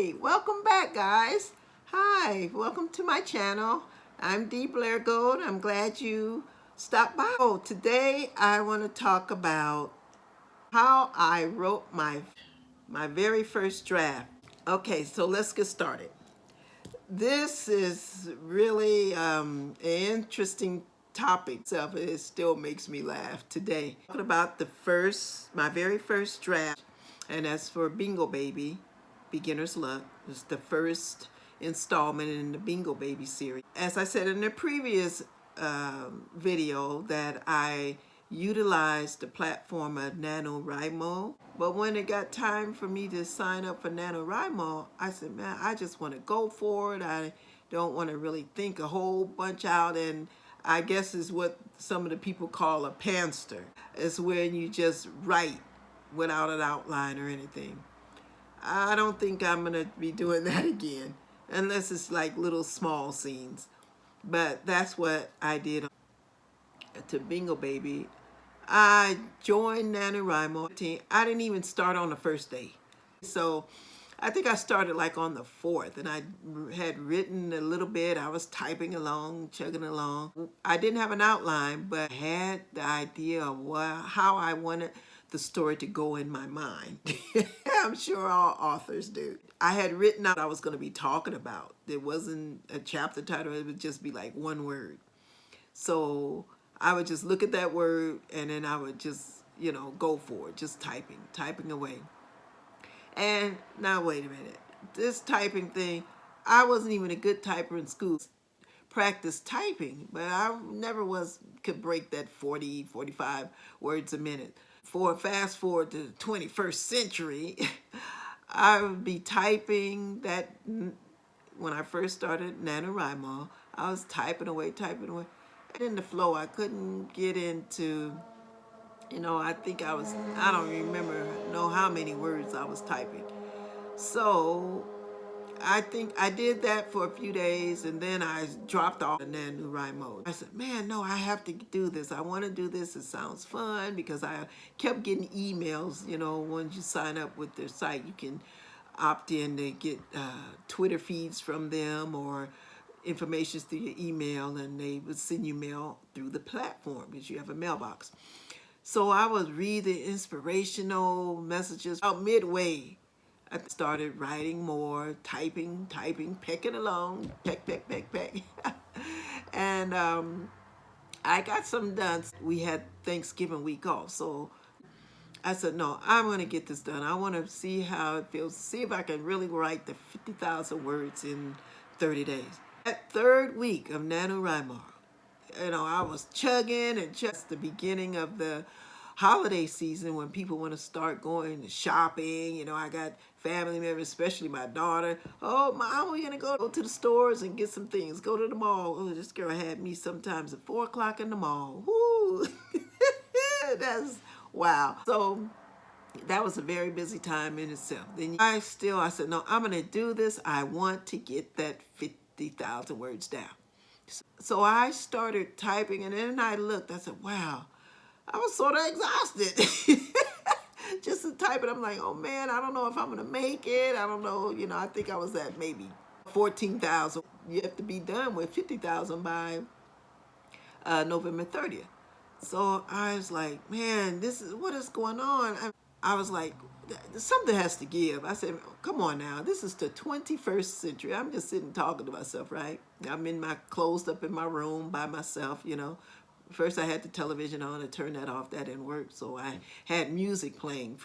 Hey, welcome back, guys. Hi, welcome to my channel. I'm Dee Blair Gold. I'm glad you stopped by. Oh, today I want to talk about how I wrote my very first draft. Okay, so let's get started. This is really an interesting topic. It still makes me laugh today. Talking about my very first draft, and that's for Bingo Baby, Beginner's Luck. It's the first installment in the Bingo Baby series. As I said in the previous video, that I utilized the platform of NaNoWriMo, but when it got time for me to sign up for NaNoWriMo, I said, man, I just want to go for it. I don't want to really think a whole bunch out, and I guess is what some of the people call a pantser. It's when you just write without an outline or anything. I don't think I'm gonna be doing that again, unless it's like little small scenes. But that's what I did to Bingo Baby. I joined NaNoWriMo team. I didn't even start on the first day. So I think I started like on the 4th, and I had written a little bit. I was typing along, chugging along. I didn't have an outline, but I had the idea of how I wanted the story to go in my mind. I'm sure all authors do. I had written out what I was going to be talking about. It wasn't a chapter title. It would just be like one word. So I would just look at that word, and then I would just, go for it, just typing away. And now wait a minute, this typing thing, I wasn't even a good typer in school. Practice typing, but I never could break that 40, 45 words a minute. Fast forward to the 21st century, I would be typing that. When I first started NaNoWriMo, I was typing away. And in the flow, I couldn't get into, I think I don't know how many words I was typing. So I think I did that for a few days, and then I dropped off the NaNoWriMo. I said, man, no, I have to do this. I want to do this. It sounds fun, because I kept getting emails. Once you sign up with their site, you can opt in to get Twitter feeds from them or information through your email, and they would send you mail through the platform because you have a mailbox. So I was reading inspirational messages. About midway, I started writing more, typing, pecking along, peck. And I got some done. We had Thanksgiving week off, so I said, no, I'm going to get this done. I want to see how it feels, see if I can really write the 50,000 words in 30 days. That third week of NaNoWriMo, I was chugging, and just the beginning of the holiday season when people want to start going shopping. I got family members, especially my daughter. Oh, Mom, we're going to go to the stores and get some things. Go to the mall. Oh, this girl had me sometimes at 4 o'clock in the mall. Woo! That's wow. So that was a very busy time in itself. Then I said, no, I'm going to do this. I want to get that 50,000 words down. So I started typing, and then I looked. I said, wow, I was sort of exhausted. Just to type it, I'm like, oh man, I don't know if I'm going to make it. I don't know. I think I was at maybe 14,000. You have to be done with 50,000 by November 30th. So I was like, man, what is going on? I was like, something has to give. I said, come on now, this is the 21st century. I'm just sitting talking to myself, right? I'm closed up in my room by myself, First I had the television on, and turn that off. That didn't work. So I had music playing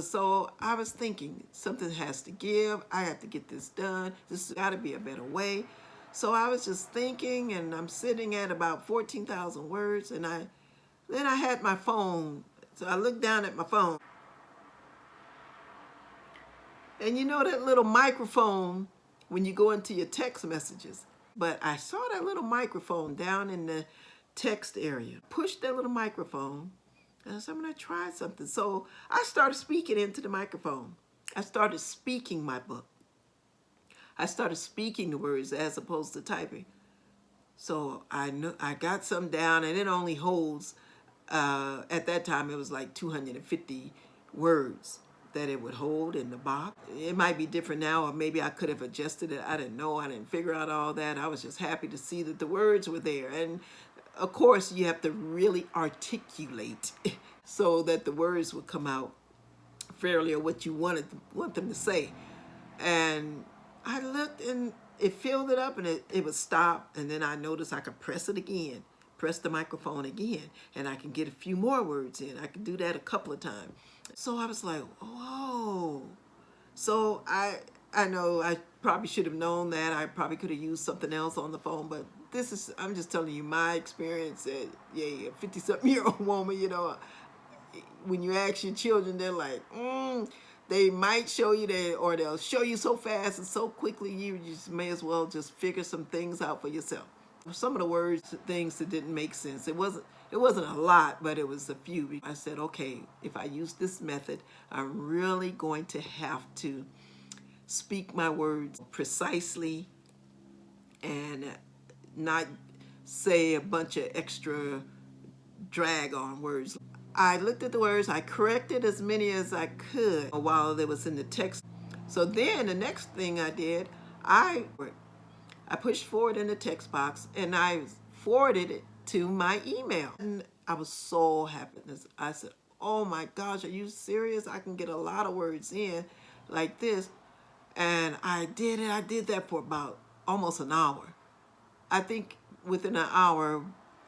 so I was thinking, something has to give. I have to get this done. This has got to be a better way. So I was just thinking, and I'm sitting at about 14,000 words, and then I had my phone. So I looked down at my phone. And that little microphone when you go into your text messages. But I saw that little microphone down in the text area. Pushed that little microphone, and I said, I'm going to try something. So I started speaking into the microphone. I started speaking my book. I started speaking the words as opposed to typing. So I got some down, and it only holds, at that time it was like 250 words. that it would hold in the box. It might be different now, or maybe I could have adjusted it. I didn't know. I didn't figure out all that. I was just happy to see that the words were there. And of course, you have to really articulate so that the words would come out fairly, or what you want them to say. And I looked and it filled it up, and it would stop, and then I noticed I could press it again, press the microphone again, and I can get a few more words in. I could do that a couple of times. So I was like, whoa. So I know I probably should have known that. I probably could have used something else on the phone, but I'm just telling you my experience as a 50-something-year-old woman. When you ask your children, they're like, they might show you that, or they'll show you so fast and so quickly, you just may as well just figure some things out for yourself. Some of the words, things that didn't make sense. It wasn't a lot, but it was a few. I said, okay, if I use this method, I'm really going to have to speak my words precisely and not say a bunch of extra drag on words. I looked at the words, I corrected as many as I could while it was in the text. So then the next thing I did, I pushed forward in the text box and I forwarded it to my email. And I was so happy. I said, oh my gosh, are you serious? I can get a lot of words in like this. And I did it. I did that for about almost an hour. I think within an hour,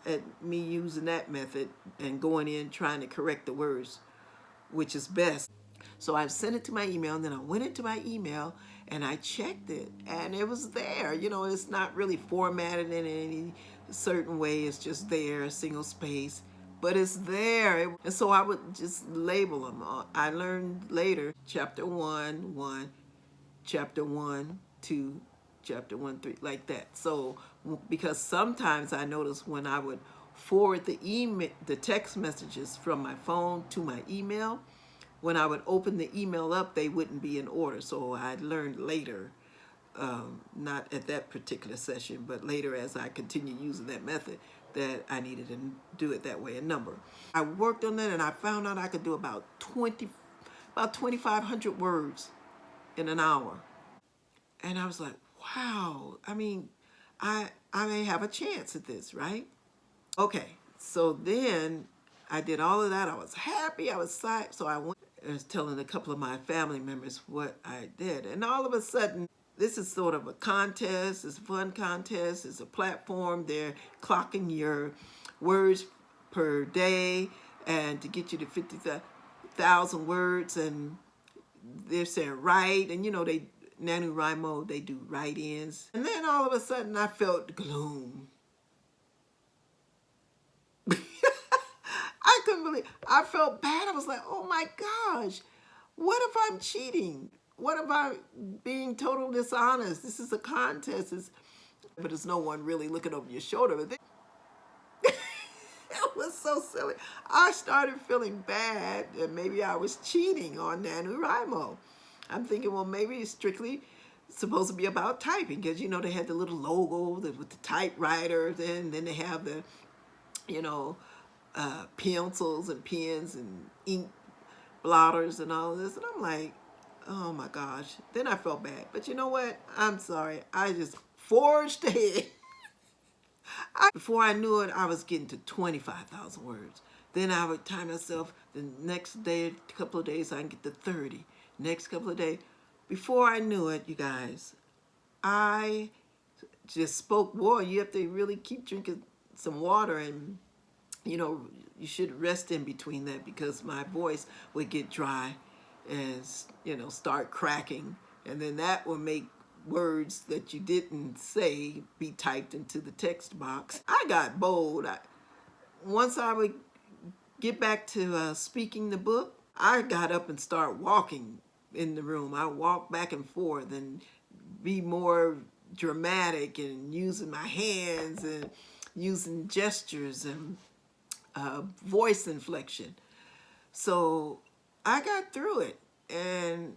at me using that method and going in trying to correct the words, which is best. So I sent it to my email, and then I went into my email and I checked it, and it was there. It's not really formatted in any certain way. It's just there, a single space, but it's there. And so I would just label them. I learned later, chapter 1, chapter 1, 2, chapter 1, 3, like that. So because sometimes I noticed when I would forward the text messages from my phone to my email, when I would open the email up, they wouldn't be in order. So I learned later, not at that particular session, but later as I continued using that method, that I needed to do it that way, a number. I worked on that, and I found out I could do about 2,500 words in an hour. And I was like, wow, I mean, I may have a chance at this, right? Okay, so then I did all of that. I was happy, I was psyched. So I was telling a couple of my family members what I did. And all of a sudden, this is sort of a contest, it's a fun contest, it's a platform. They're clocking your words per day and to get you to 50,000 words, and they're saying write, and they NaNoWriMo, they do write-ins. And then all of a sudden I felt gloom. I couldn't believe, I felt bad. I was like, oh my gosh, what if I'm cheating? What if I'm being totally dishonest? This is a contest, but there's no one really looking over your shoulder. But it was so silly. I started feeling bad that maybe I was cheating on NaNoWriMo. I'm thinking, well, maybe it's strictly supposed to be about typing, because they had the little logo with the typewriter, then they have the pencils and pens and ink blotters and all of this. And I'm like, oh my gosh. Then I felt bad, but you know what, I'm sorry, I just forged ahead. Before I knew it, I was getting to 25,000 words. Then I would time myself, the next day, a couple of days, I can get to 30. Next couple of days. Before I knew it, you guys, I just spoke more. You have to really keep drinking some water, and you should rest in between that, because my voice would get dry and start cracking, and then that will make words that you didn't say be typed into the text box. I got bold. Once I would get back to speaking the book, I got up and started walking in the room. I walked back and forth and be more dramatic, and using my hands and using gestures and voice inflection. So I got through it, and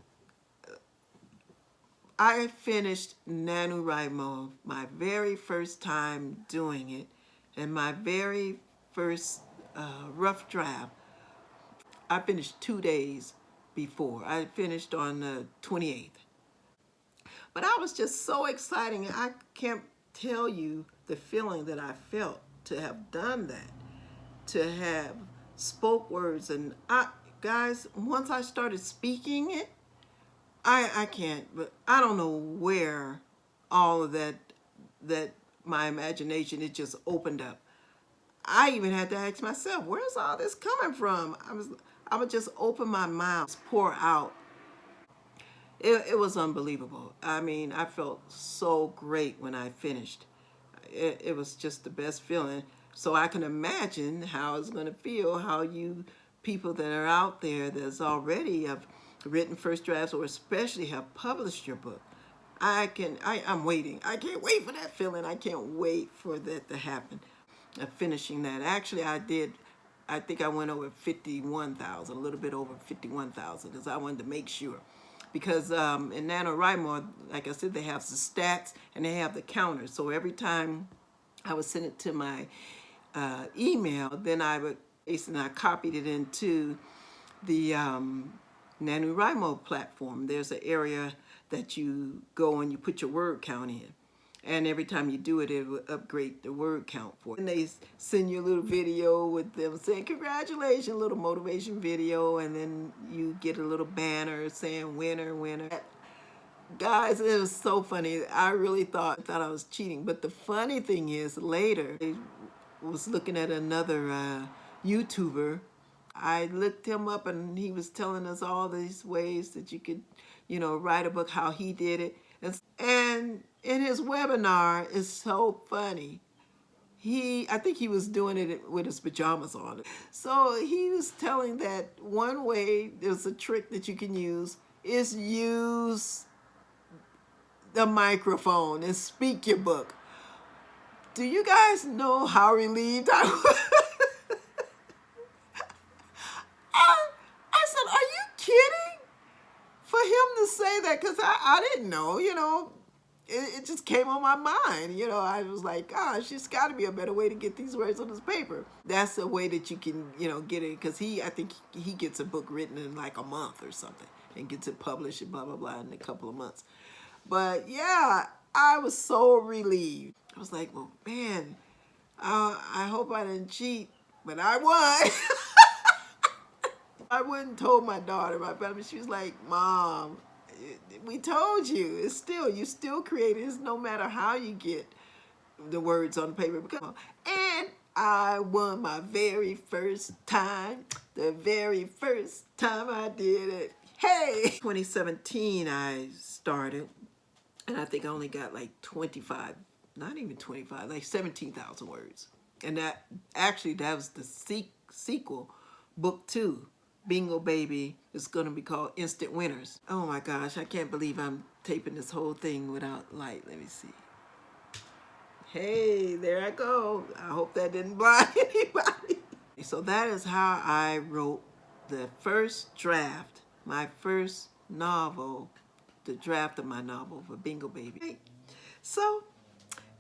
I finished NaNoWriMo my very first time doing it, and my very first rough draft. I finished 2 days before. I finished on the 28th. But I was just so excited. I can't tell you the feeling that I felt to have done that, to have spoke words. And guys, once I started speaking it, I can't, but I don't know where all of that my imagination, it just opened up. I even had to ask myself, where's all this coming from? I would just open my mouth, pour out. It was unbelievable. I mean, I felt so great when I finished. It was just the best feeling. So I can imagine how it's going to feel, how you people that are out there that's already have written first drafts or especially have published your book. I'm waiting. I can't wait for that feeling. I can't wait for that to happen. Finishing that. Actually, I think I went over 51,000, a little bit over 51,000, because I wanted to make sure. Because in NaNoWriMo, like I said, they have the stats and they have the counters. So every time I would send it to my email, then I copied it into the NaNoWriMo platform. There's an area that you go and you put your word count in. And every time you do it, it will upgrade the word count for it. And they send you a little video with them saying, congratulations, a little motivation video, and then you get a little banner saying winner, winner. Guys, it was so funny. I really thought I was cheating. But the funny thing is, later, I was looking at another YouTuber. I looked him up, and he was telling us all these ways that you could, write a book, how he did it. And in his webinar, it's so funny. I think he was doing it with his pajamas on. So he was telling that one way, there's a trick that you can use, is use the microphone and speak your book. Do you guys know how relieved I was? I said, are you kidding? For him to say that, because I didn't know, it just came on my mind. I was like, gosh, there's got to be a better way to get these words on this paper. That's a way that you can, get it, because I think he gets a book written in like a month or something and gets it published and blah, blah, blah in a couple of months. But yeah, I was so relieved. I was like, well, man, I hope I didn't cheat, but I won. I wouldn't have told my daughter, my family. She was like, Mom, we told you. You still create it. It's no matter how you get the words on paper. And I won my very first time. The very first time I did it. Hey! 2017 I started, and I think I only got like 25, not even 25, like 17,000 words. And that was the sequel, book 2. Bingo Baby is going to be called Instant Winners. Oh my gosh, I can't believe I'm taping this whole thing without light. Let me see. Hey, there I go. I hope that didn't blind anybody. So that is how I wrote the first draft, my first novel, the draft of my novel for Bingo Baby. So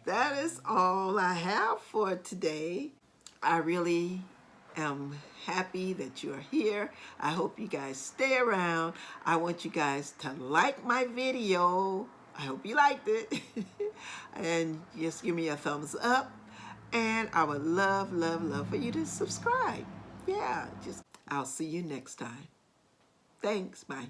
that is all I have for today. I really am happy that you're here. I hope you guys stay around. I want you guys to like my video. I hope you liked it. And just give me a thumbs up. And I would love, love, love for you to subscribe. Yeah, I'll see you next time. Thanks, bye.